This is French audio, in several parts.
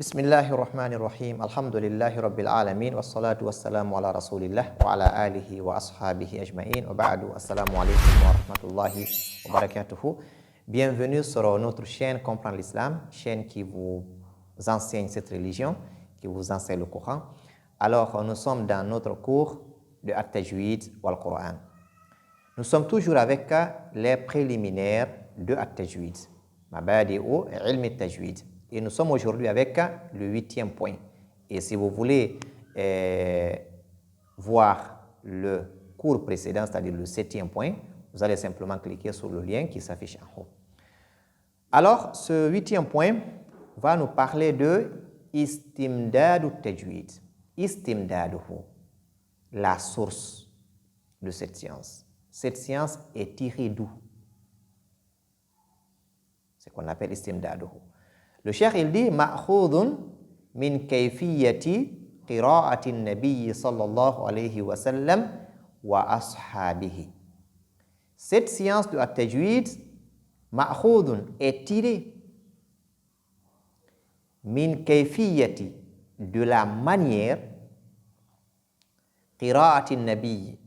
Bismillahirrahmanirrahim. Alhamdulillahi Rabbil Alamin. Wassalatu wassalamu ala Rasulillah wa ala alihi wa ashabihi ajma'in. Wa ba'du. Assalamu alaikum wa rahmatullahi wa barakatuhu. Bienvenue sur notre chaîne Comprendre l'Islam, chaîne qui vous enseigne cette religion, qui vous enseigne le Coran. Alors, nous sommes dans notre cours de At-Tajwid wal Coran. Nous sommes toujours avec les préliminaires de At-Tajwid. Mabadi'u ilm at-Tajwid. Et nous sommes aujourd'hui avec le 8e point. Et si vous voulez voir le cours précédent, c'est-à-dire le 7e point, vous allez simplement cliquer sur le lien qui s'affiche en haut. Alors, ce 8e point va nous parler de Istimdadu Tajwid. Istimdaduhu, la source de cette science. Cette science est tirée d'où? C'est ce qu'on appelle Istimdaduhu. Le cheikh, il dit ma'khudun min kayfiyati qira'ati an-nabiy sallallahu alayhi wa sallam wa ashabihi. Cette science de at-tajwid, ma'khudun, est tirée min kayfiyati, de la manière qira'ati an-nabiy.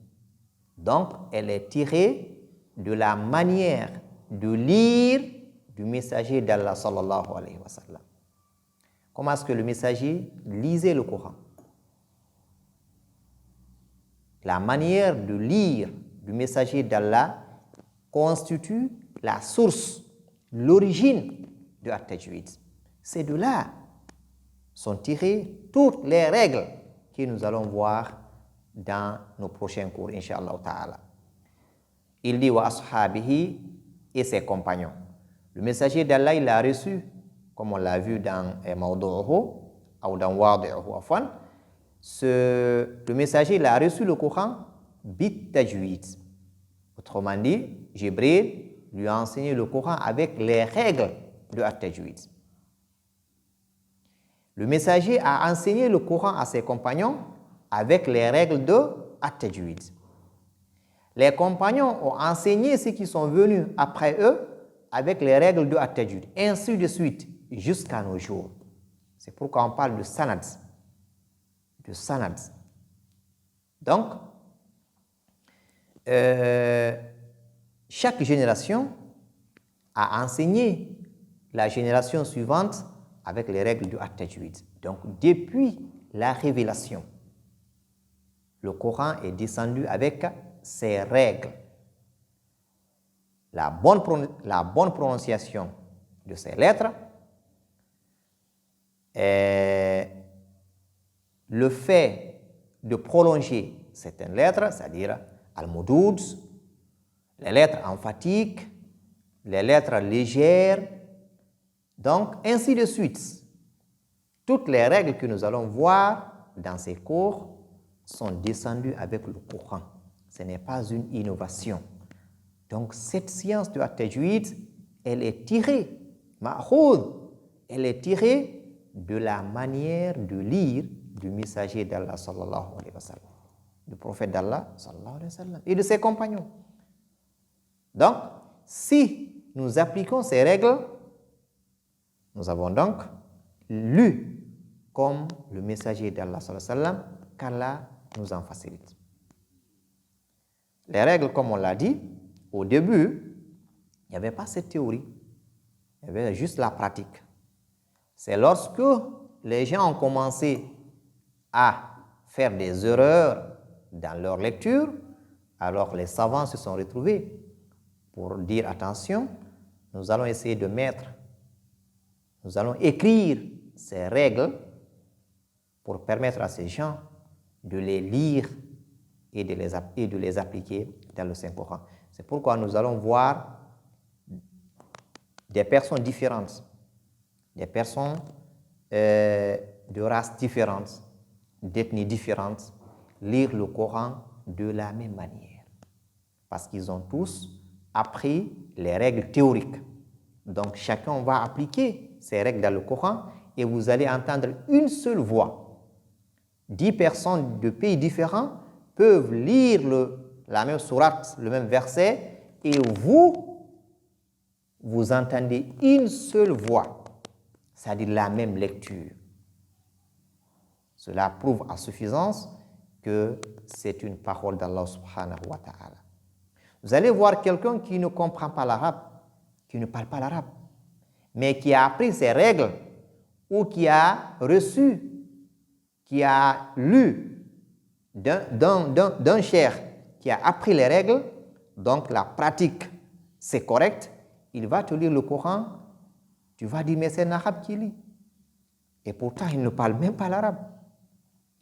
Donc, elle est tirée de la manière de lire du messager d'Allah sallallahu alayhi wa sallam. Comment est-ce que le messager lisait le Coran? La manière de lire du messager d'Allah constitue la source, l'origine de At-Tajwid. C'est de là sont tirées toutes les règles que nous allons voir dans nos prochains cours, Inch'Allah ta'ala. Il dit wa ashabihi, et ses compagnons. Le messager d'Allah, il l'a reçu, comme on l'a vu dans Mawdu'uhu, ou dans Wadi'uhu afwan. Le messager, il a reçu le Coran bit tajwid. Autrement dit, Jibril lui a enseigné le Coran avec les règles de At-Tajwid. Le messager a enseigné le Coran à ses compagnons avec les règles de At-Tajwid. Les compagnons ont enseigné ceux qui sont venus après eux avec les règles de At-Tajwid, ainsi de suite, jusqu'à nos jours. C'est pourquoi on parle de sanad. De sanad. Donc, chaque génération a enseigné la génération suivante avec les règles de At-Tajwid. Donc, depuis la révélation, le Coran est descendu avec ses règles. La bonne prononciation de ces lettres, le fait de prolonger certaines lettres, c'est-à-dire al-mudud, les lettres emphatiques, les lettres légères, donc ainsi de suite. Toutes les règles que nous allons voir dans ces cours sont descendues avec le Coran. Ce n'est pas une innovation. Donc, cette science de At-Tajwid, elle est tirée, ma'khud, elle est tirée de la manière de lire du messager d'Allah sallallahu alayhi wa sallam, du prophète d'Allah sallallahu alayhi wa sallam et de ses compagnons. Donc, si nous appliquons ces règles, nous avons donc lu comme le messager d'Allah sallallahu alayhi wa sallam, qu'Allah nous en facilite. Les règles, comme on l'a dit, au début, il n'y avait pas cette théorie, il y avait juste la pratique. C'est lorsque les gens ont commencé à faire des erreurs dans leur lecture, alors les savants se sont retrouvés pour dire attention, nous allons essayer de nous allons écrire ces règles pour permettre à ces gens de les lire et de les appliquer dans le Saint-Coran. C'est pourquoi nous allons voir des personnes différentes, des personnes de races différentes, d'ethnies différentes, lire le Coran de la même manière. Parce qu'ils ont tous appris les règles théoriques. Donc, chacun va appliquer ces règles dans le Coran et vous allez entendre une seule voix. 10 personnes de pays différents peuvent lire la même sourate, le même verset, et vous entendez une seule voix, c'est-à-dire la même lecture. Cela prouve à suffisance que c'est une parole d'Allah subhanahu wa ta'ala. Vous allez voir quelqu'un qui ne comprend pas l'arabe, qui ne parle pas l'arabe, mais qui a appris ces règles ou qui a reçu, qui a lu d'un cheikh qui a appris les règles, donc la pratique, c'est correct, il va te lire le Coran, tu vas dire mais c'est un arabe qui lit. Et pourtant, il ne parle même pas l'arabe.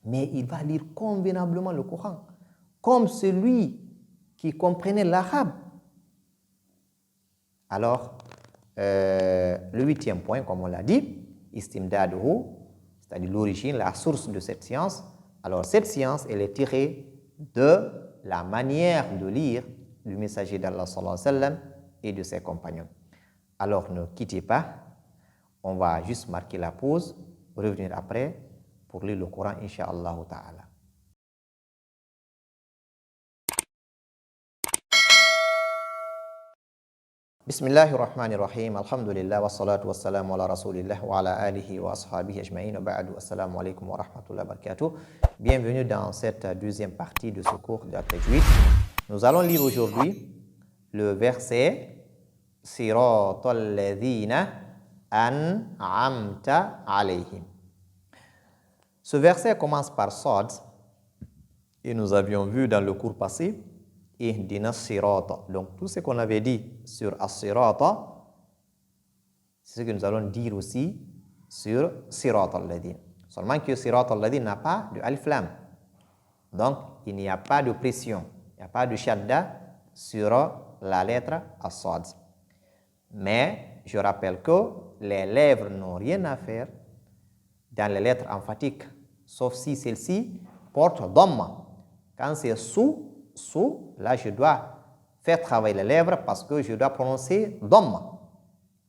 Mais il va lire convenablement le Coran, comme celui qui comprenait l'arabe. Alors, le 8e point, comme on l'a dit, istimdaduhu, c'est-à-dire l'origine, la source de cette science. Alors, cette science, elle est tirée de la manière de lire du messager d'Allah sallallahu alayhi wa sallam et de ses compagnons. Alors, ne quittez pas, on va juste marquer la pause, revenir après pour lire le Coran, incha'Allah ta'ala. Bismillahirrahmanirrahim. Alhamdulillah wa salatu wa salamu ala rasulillah wa ala alihi wa ashabihi ajma'in wa ba'du. Assalamu alaikum wa rahmatullahi wa barakatuh. Bienvenue dans cette deuxième partie de ce cours de Tajwid. Nous allons lire aujourd'hui le verset Siratal ladhina an'amta alayhim. Ce verset commence par Sad et nous avions vu dans le cours passé Ihdina sirata. Donc tout ce qu'on avait dit sur as-sirata, c'est ce que nous allons dire aussi sur Siratal ladhina. Seulement que Siratal ladhina n'a pas de alif lam. Donc il n'y a pas de pression, il n'y a pas de shadda sur la lettre as-sad. Mais je rappelle que les lèvres n'ont rien à faire dans les lettres emphatiques, sauf si celle-ci porte dhamma. Quand c'est sous, là je dois faire travailler les lèvres parce que je dois prononcer dhamma.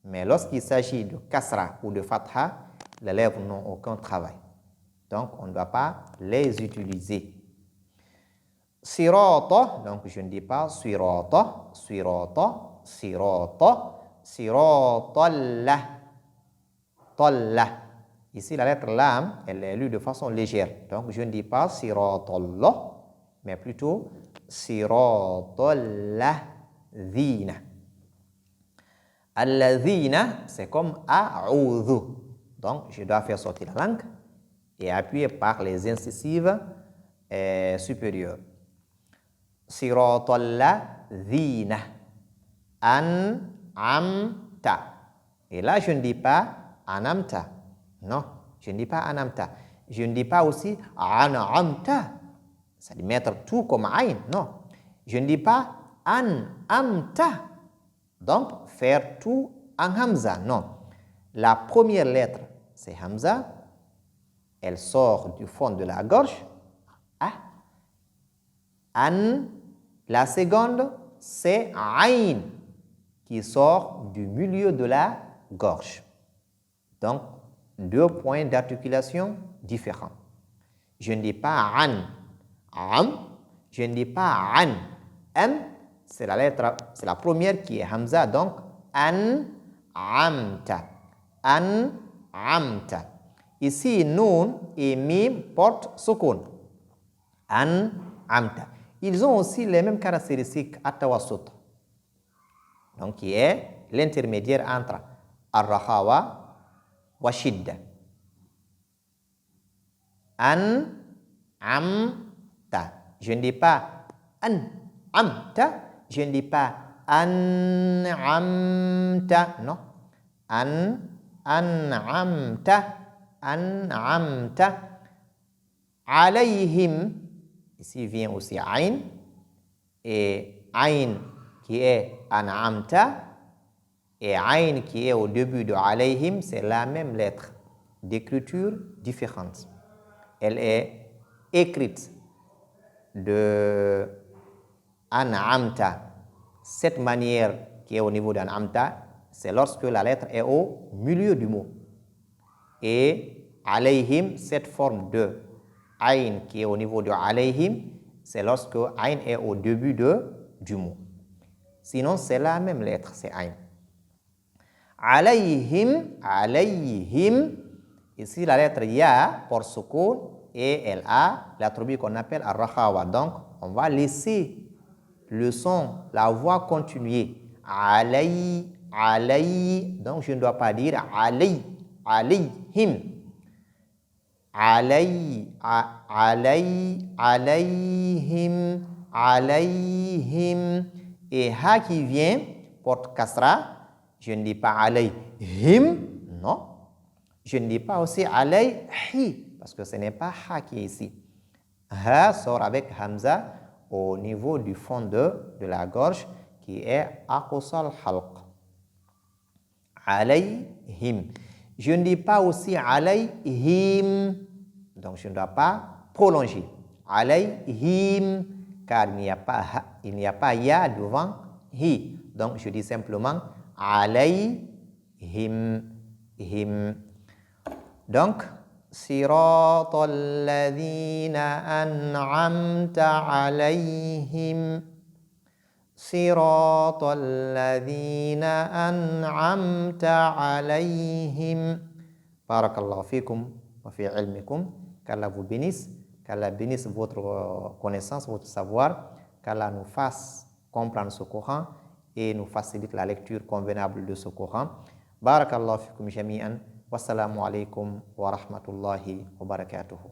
Mais lorsqu'il s'agit de kasra ou de fatha, les lèvres n'ont aucun travail. Donc on ne doit pas les utiliser. Sirata, donc je ne dis pas sirata, sirata, sirata, siratallah, tallah. Ici, la lettre lam, elle est lue de façon légère. Donc, je ne dis pas siratallah, mais plutôt siratalladhina. Alladhina, c'est comme a'udhu. Donc, je dois faire sortir la langue et appuyer par les incisives supérieures. Siratalladhina. An'amta. Et là, je ne dis pas anamta. Non, je ne dis pas anamta. Je ne dis pas aussi an'amta. C'est-à-dire mettre tout comme aïn. Non. Je ne dis pas an'amta. Donc, faire tout en hamza. Non. La première lettre, c'est hamza. Elle sort du fond de la gorge. Ah. An. La seconde, c'est aïn, qui sort du milieu de la gorge. Donc, 2 points d'articulation différents. Je ne dis pas an, am. Je ne dis pas an, am. C'est la première qui est hamza, donc an, amta, an, amta. Ici, nun et mim portent sukun. An, amta. Ils ont aussi les mêmes caractéristiques at-tawassut. Donc, qui est l'intermédiaire entre ar-rakhawa wa shidda. An, amta. Je ne dis pas an, amta. Je ne dis pas an, amta. Non. An, amta. An, amta. Alayhim. Ici vient aussi ayn. Et ayn qui est an'amta et ayn qui est au début de alayhim, c'est la même lettre, d'écriture différente. Elle est écrite de an'amta. Cette manière qui est au niveau d'an'amta, c'est lorsque la lettre est au milieu du mot. Et alayhim, cette forme de ayn qui est au niveau de alayhim, c'est lorsque ayn est au début du mot. Sinon, c'est la même lettre, c'est ayn. Alayhim, alayhim, ici la lettre ya pour soukoun et elle a l'attribut qu'on appelle ar-rakhawa. Donc, on va laisser le son, la voix continuer. Alayhi, alayhi. Donc, je ne dois pas dire alayhi, alayhim. Alayhi, alayhi, alayhim, alayhim. Et ha qui vient porte kasra. Je ne dis pas alayhim, non. Je ne dis pas aussi alayhi, parce que ce n'est pas ha qui est ici. Ha sort avec hamza au niveau du fond de la gorge qui est aqsal halq. Alayhim. Je ne dis pas aussi alayhim, donc je ne dois pas prolonger. Alayhim, car il n'y a pas ya devant hi. Donc je dis simplement alayhim, him. Donc, siratal ladhina an'amta alayhim. Siratal ladhina an'amta alayhim. Barakallahu fikum wa fi ilmikum. Qu'Allah vous bénisse, qu'Allah bénisse votre connaissance, votre savoir, qu'Allah nous fasse comprendre ce Coran et nous facilite la lecture convenable de ce Coran. Barakallahu fikum jami'an. Wassalamu alaikum wa rahmatullahi wa barakatuhu.